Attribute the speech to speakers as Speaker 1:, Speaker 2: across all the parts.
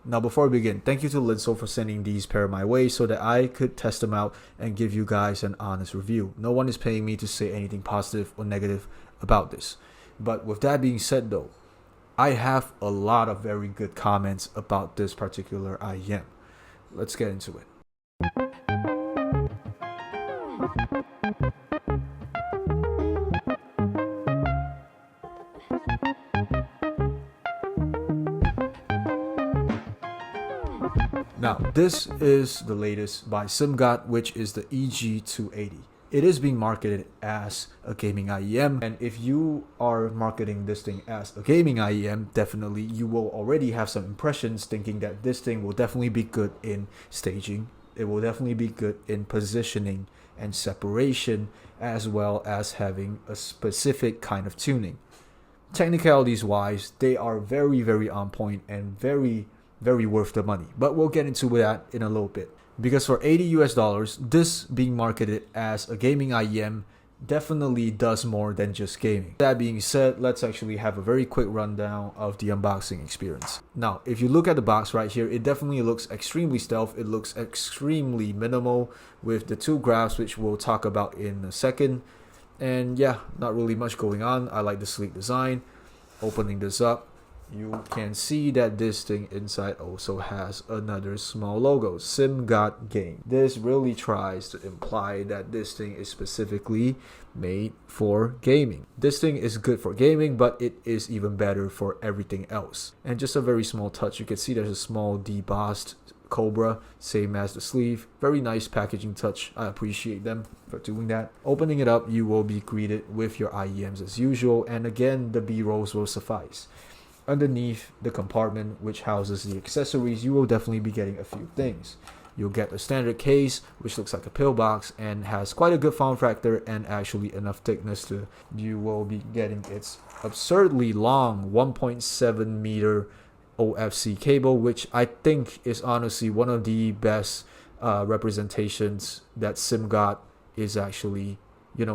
Speaker 1: Now before we begin, thank you to Linsoul for sending these pair my way so that I could test them out and give you guys an honest review. No one is paying me to say anything positive or negative about this. But with that being said though, I have a lot of very good comments about this particular IEM. Let's get into it. Now, this is the latest by Simgot, which is the EG280. It is being marketed as a gaming IEM, and if you are marketing this thing as a gaming IEM, definitely you will already have some impressions thinking that this thing will definitely be good in staging. It will definitely be good in positioning and separation, as well as having a specific kind of tuning. Technicalities wise, they are very on point and very worth the money, but we'll get into that in a little bit. Because for $80 US, this being marketed as a gaming IEM definitely does more than just gaming. That being said, let's actually have a very quick rundown of the unboxing experience. Now, if you look at the box right here, it definitely looks extremely stealth. It looks extremely minimal with the two graphs, which we'll talk about in a second. And yeah, not really much going on. I like the sleek design. Opening this up, you can see that this thing inside also has another small logo, Simgot Game. This really tries to imply that this thing is specifically made for gaming. This thing is good for gaming, but it is even better for everything else. And just a very small touch, you can see there's a small debossed Cobra, same as the sleeve. Very nice packaging touch. I appreciate them for doing that. Opening it up, you will be greeted with your IEMs as usual, and again, the B-rolls will suffice. Underneath the compartment which houses the accessories, you will definitely be getting a few things. You'll get a standard case which looks like a pillbox and has quite a good form factor and actually enough thickness to. You will be getting its absurdly long 1.7 meter OFC cable, which I think is honestly one of the best representations that Simgot is actually,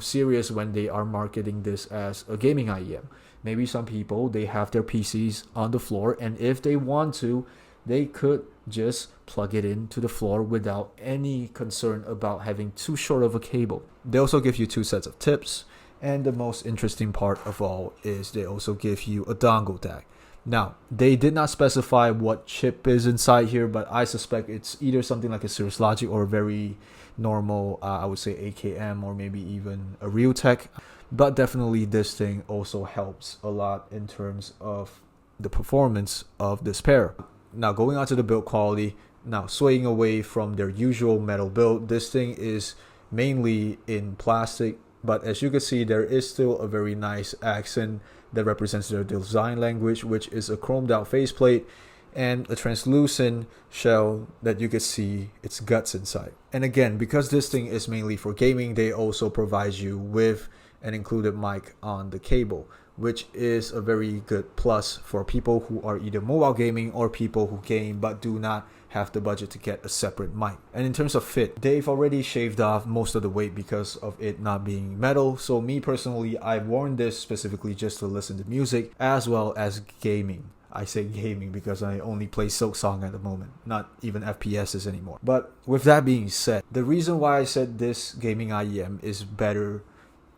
Speaker 1: serious when they are marketing this as a gaming IEM. Maybe some people, they have their PCs on the floor, and if they want to, they could just plug it into the floor without any concern about having too short of a cable. They also give you two sets of tips, and the most interesting part of all is they also give you a dongle tag. Now, they did not specify what chip is inside here, but I suspect it's either something like a Cirrus Logic or a very normal, I would say AKM, or maybe even a Realtek. But definitely this thing also helps a lot in terms of the performance of this pair. Now going on to the build quality, now swaying away from their usual metal build, this thing is mainly in plastic, but as you can see, there is still a very nice accent that represents their design language, which is a chromed out faceplate and a translucent shell that you can see its guts inside. And again, because this thing is mainly for gaming, they also provide you with an included mic on the cable, which is a very good plus for people who are either mobile gaming or people who game but do not have the budget to get a separate mic. And in terms of fit, they've already shaved off most of the weight because of it not being metal. So me personally, I've worn this specifically just to listen to music as well as gaming. I say gaming because I only play Silksong at the moment, not even FPSs anymore. But with that being said, the reason why I said this gaming IEM is better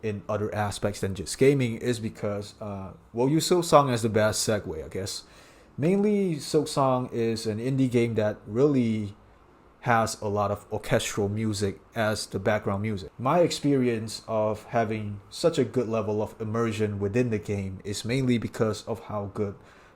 Speaker 1: in other aspects than just gaming is because we'll use Silksong as the best segue, I guess. Mainly, Silksong is an indie game that really has a lot of orchestral music as the background music. My experience of having such a good level of immersion within the game is mainly because of how good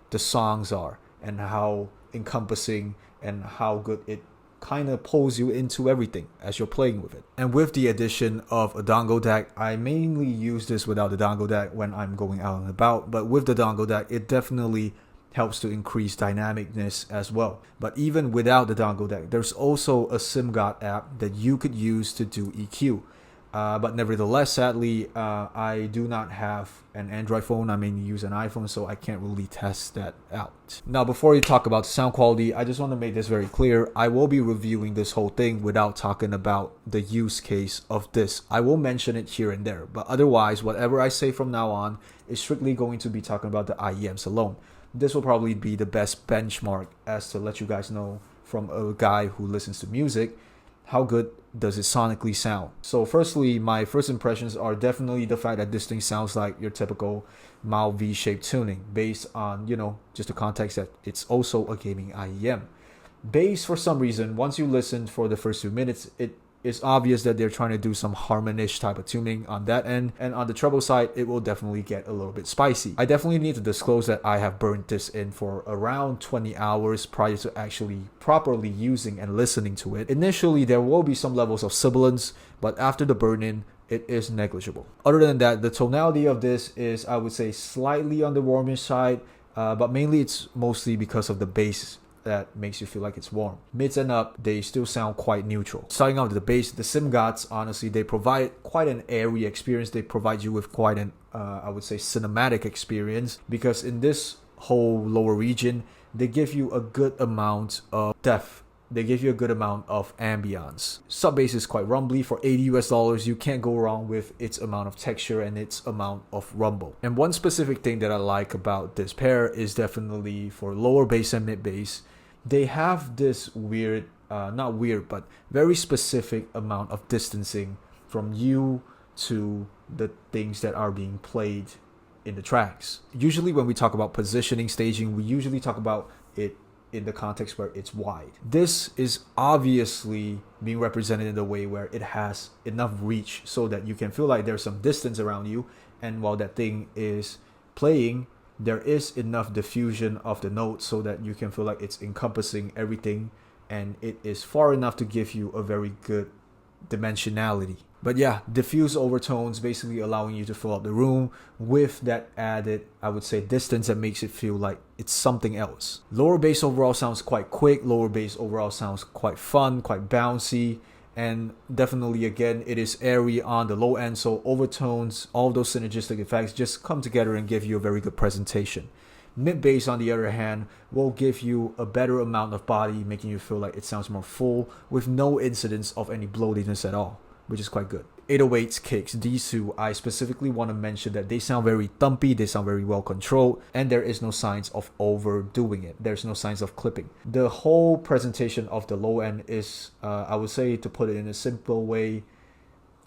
Speaker 1: the songs are and how encompassing and how good it kind of pulls you into everything as you're playing with it. And with the addition of a dongle DAC, I mainly use this without the dongle DAC when I'm going out and about, but with the dongle DAC, it definitely helps to increase dynamicness as well. But even without the dongle DAC, there's also a Simgot app that you could use to do EQ. But nevertheless, sadly, I do not have an Android phone. I mainly use an iPhone, so I can't really test that out. Now, before we talk about sound quality, I just want to make this very clear. I will be reviewing this whole thing without talking about the use case of this. I will mention it here and there, but otherwise, whatever I say from now on is strictly going to be talking about the IEMs alone. this will probably be the best benchmark as to let you guys know from a guy who listens to music, how good does it sonically sound. So firstly, my first impressions are definitely the fact that this thing sounds like your typical mild V-shaped tuning based on, just the context that it's also a gaming IEM. Bass, for some reason, once you listen for the first 2 minutes, it is obvious that they're trying to do some harmonish type of tuning on that end, and on the treble side, it will definitely get a little bit spicy. I definitely need to disclose that I have burnt this in for around 20 hours prior to actually properly using and listening to it. Initially, there will be some levels of sibilance, but after the burn-in, it is negligible. Other than that, the tonality of this is, I would say, slightly on the warmish side, but mainly it's mostly because of the bass that makes you feel like it's warm. Mids and up, they still sound quite neutral. Starting out with the bass, the Simgots, honestly, they provide quite an airy experience. They provide you with quite an, I would say, cinematic experience, because in this whole lower region, they give you a good amount of depth. They give you a good amount of ambience. Sub bass is quite rumbly. For $80 US, you can't go wrong with its amount of texture and its amount of rumble. And one specific thing that I like about this pair is definitely for lower bass and mid bass, they have this weird, not weird, but very specific amount of distancing from you to the things that are being played in the tracks. Usually when we talk about positioning, staging, we usually talk about it in the context where it's wide. This is obviously being represented in the way where it has enough reach so that you can feel like there's some distance around you, and while that thing is playing, there is enough diffusion of the notes so that you can feel like it's encompassing everything, and it is far enough to give you a very good dimensionality. But yeah, diffuse overtones basically allowing you to fill up the room with that added, I would say, distance that makes it feel like it's something else. Lower bass overall sounds quite quick. Lower bass overall sounds quite fun, quite bouncy. And definitely, again, it is airy on the low end. So overtones, all those synergistic effects just come together and give you a very good presentation. Mid bass, on the other hand, will give you a better amount of body, making you feel like it sounds more full with no incidence of any bloatiness at all, which is quite good. 808s kicks, these two, I specifically want to mention that they sound very thumpy, they sound very well controlled, and there is no signs of overdoing it. There's no signs of clipping. The whole presentation of the low end is, I would say, to put it in a simple way,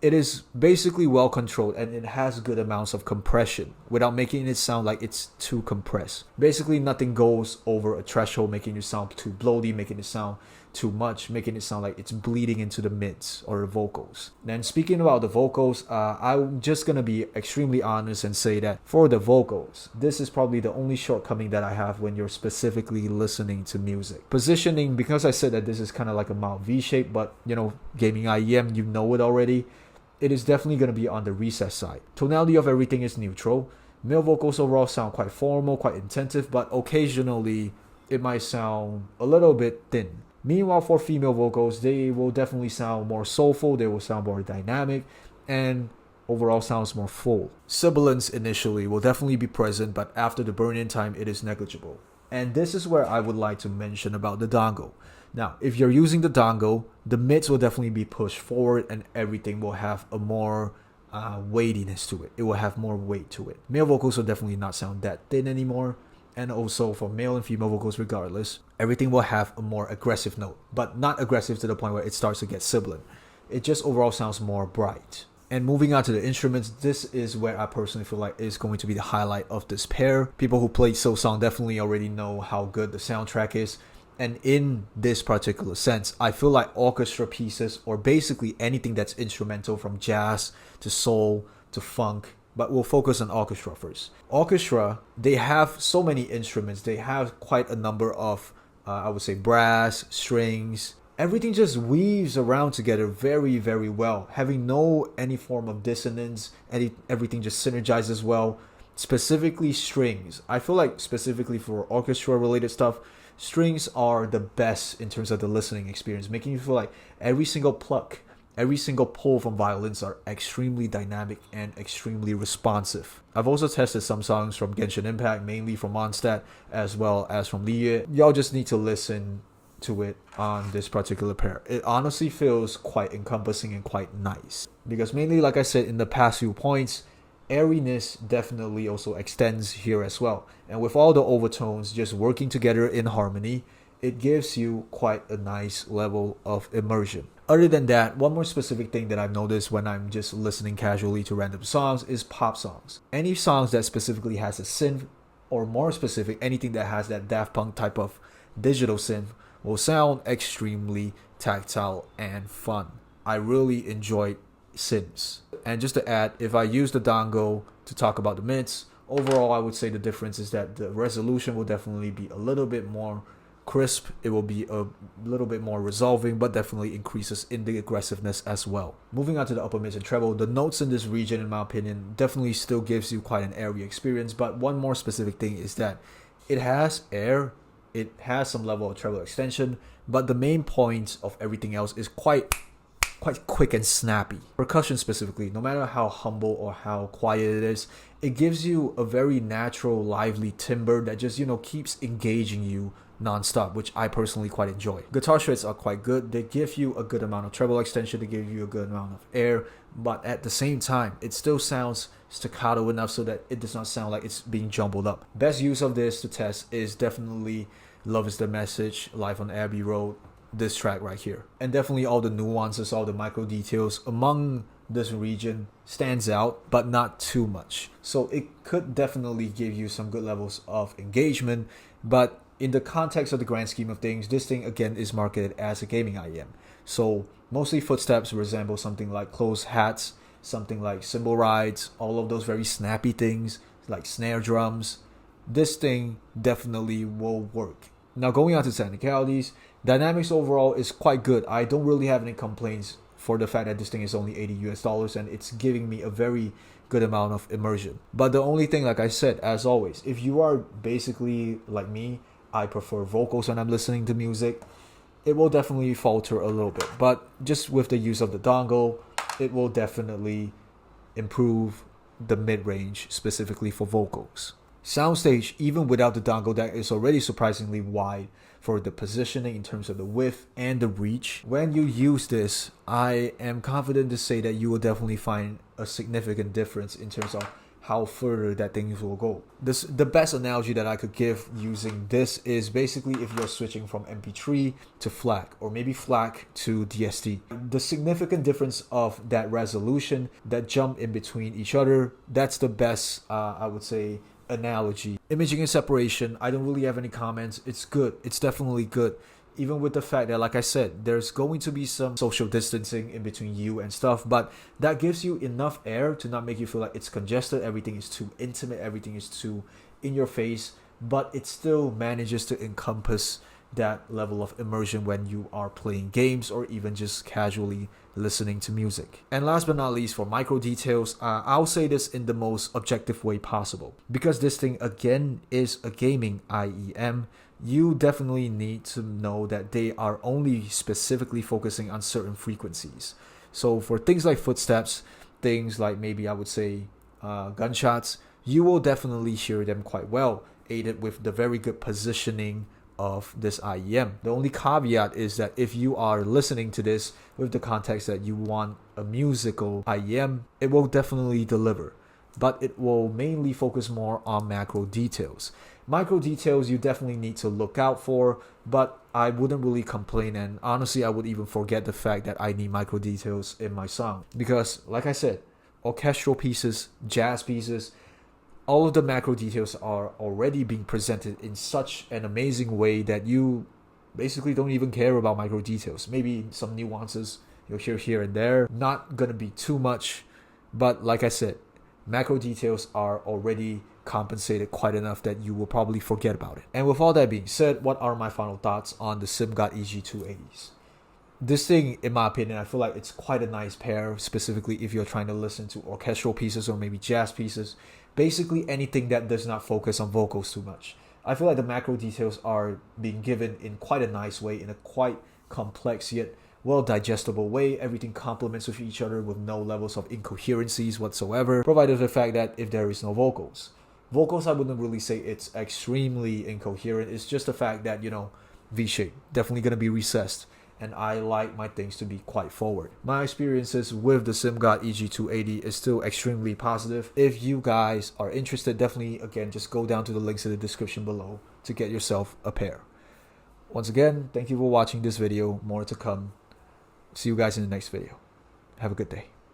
Speaker 1: it is basically well controlled, and it has good amounts of compression without making it sound like it's too compressed. Basically, nothing goes over a threshold, making it sound too bloaty, making it sound too much, making it sound like it's bleeding into the mids or the vocals. Then speaking about the vocals, I'm just gonna be extremely honest and say that for the vocals, this is probably the only shortcoming that I have when you're specifically listening to music. Positioning, because I said that this is kind of like a mild V shape, but gaming IEM, you know it already, it is definitely going to be on the recess side. Tonality of everything is neutral. Male vocals overall sound quite formal, quite intensive, but occasionally it might sound a little bit thin. Meanwhile, for female vocals, they will definitely sound more soulful, they will sound more dynamic, and overall sounds more full. Sibilance initially will definitely be present, but after the burn-in time, it is negligible. And this is where I would like to mention about the dongle. Now, if you're using the dongle, the mids will definitely be pushed forward and everything will have a more weightiness to it. It will have more weight to it. Male vocals will definitely not sound that thin anymore. And also for male and female vocals regardless, everything will have a more aggressive note, but not aggressive to the point where it starts to get sibilant. It just overall sounds more bright. And moving on to the instruments, this is where I personally feel like is going to be the highlight of this pair. People who played Silsong definitely already know how good the soundtrack is. And in this particular sense, I feel like orchestra pieces, or basically anything that's instrumental from jazz to soul to funk, but we'll focus on orchestra first. Orchestra, they have so many instruments. They have quite a number of, I would say, brass, strings. Everything just weaves around together very, very well, having any form of dissonance. Everything just synergizes well. Specifically strings. I feel like specifically for orchestra related stuff, strings are the best in terms of the listening experience, making you feel like every single pluck, every single pull from violins are extremely dynamic and extremely responsive. I've also tested some songs from Genshin Impact, mainly from Mondstadt, as well as from Liye. Y'all just need to listen to it on this particular pair. It honestly feels quite encompassing and quite nice. Because mainly, like I said in the past few points, airiness definitely also extends here as well. And with all the overtones just working together in harmony, it gives you quite a nice level of immersion. Other than that, one more specific thing that I've noticed when I'm just listening casually to random songs is pop songs. Any songs that specifically has a synth, or more specific, anything that has that Daft Punk type of digital synth will sound extremely tactile and fun. I really enjoyed synths. And just to add, if I use the dongle to talk about the mids, overall I would say the difference is that the resolution will definitely be a little bit more crisp. It will be a little bit more resolving, but definitely increases in the aggressiveness as well. Moving on to the upper mids and treble, the notes in this region, in my opinion, definitely still gives you quite an airy experience. But one more specific thing is that it has air, it has some level of treble extension, but the main point of everything else is quite quick and snappy. Percussion specifically, no matter how humble or how quiet it is, it gives you a very natural, lively timbre that just, keeps engaging you non-stop, which I personally quite enjoy. Guitar shreds are quite good. They give you a good amount of treble extension, they give you a good amount of air, but at the same time, it still sounds staccato enough so that it does not sound like it's being jumbled up. Best use of this to test is definitely Love Is The Message, Live on Abbey Road, this track right here. And definitely all the nuances, all the micro details among this region stands out, but not too much. So it could definitely give you some good levels of engagement, but in the context of the grand scheme of things, this thing again is marketed as a gaming IEM. So mostly footsteps resemble something like closed hats, something like cymbal rides, all of those very snappy things like snare drums. This thing definitely will work. Now going on to technicalities, dynamics overall is quite good. I don't really have any complaints for the fact that this thing is only $80 and it's giving me a very good amount of immersion. But the only thing, like I said, as always, if you are basically like me, I prefer vocals when I'm listening to music, it will definitely falter a little bit. But just with the use of the dongle, it will definitely improve the mid-range specifically for vocals. Soundstage, even without the dongle, that is already surprisingly wide for the positioning in terms of the width and the reach. When you use this, I am confident to say that you will definitely find a significant difference in terms of how further that things will go. The best analogy that I could give using this is basically if you're switching from MP3 to FLAC, or maybe FLAC to DSD. The significant difference of that resolution, that jump in between each other, that's the best, I would say, analogy. Imaging and separation, I don't really have any comments. It's good. It's definitely good. Even with the fact that, like I said, there's going to be some social distancing in between you and stuff, but that gives you enough air to not make you feel like it's congested, everything is too intimate, everything is too in your face, but it still manages to encompass that level of immersion when you are playing games or even just casually listening to music. And last but not least, for micro details, I'll say this in the most objective way possible. Because this thing again is a gaming IEM, you definitely need to know that they are only specifically focusing on certain frequencies. So for things like footsteps, things like maybe I would say gunshots, you will definitely hear them quite well, aided with the very good positioning of this IEM. The only caveat is that if you are listening to this with the context that you want a musical IEM, it will definitely deliver, but it will mainly focus more on macro details. Micro details you definitely need to look out for, but I wouldn't really complain, and honestly I would even forget the fact that I need micro details in my song, because like I said, orchestral pieces, jazz pieces, all of the macro details are already being presented in such an amazing way that you basically don't even care about micro details. Maybe some nuances you'll hear here and there, not gonna be too much, but like I said, macro details are already compensated quite enough that you will probably forget about it. And with all that being said, what are my final thoughts on the Simgot EG280s? This thing, in my opinion, I feel like it's quite a nice pair, specifically if you're trying to listen to orchestral pieces or maybe jazz pieces, basically anything that does not focus on vocals too much. I feel like the macro details are being given in quite a nice way, in a quite complex yet well digestible way. Everything complements with each other with no levels of incoherencies whatsoever, provided the fact that if there is no vocals, I wouldn't really say it's extremely incoherent. It's just the fact that, V shape, definitely going to be recessed. and I like my things to be quite forward. My experiences with the Simgot EG280 is still extremely positive. If you guys are interested, definitely again just go down to the links in the description below to get yourself a pair. Once again, thank you for watching this video. More to come. See you guys in the next video. Have a good day.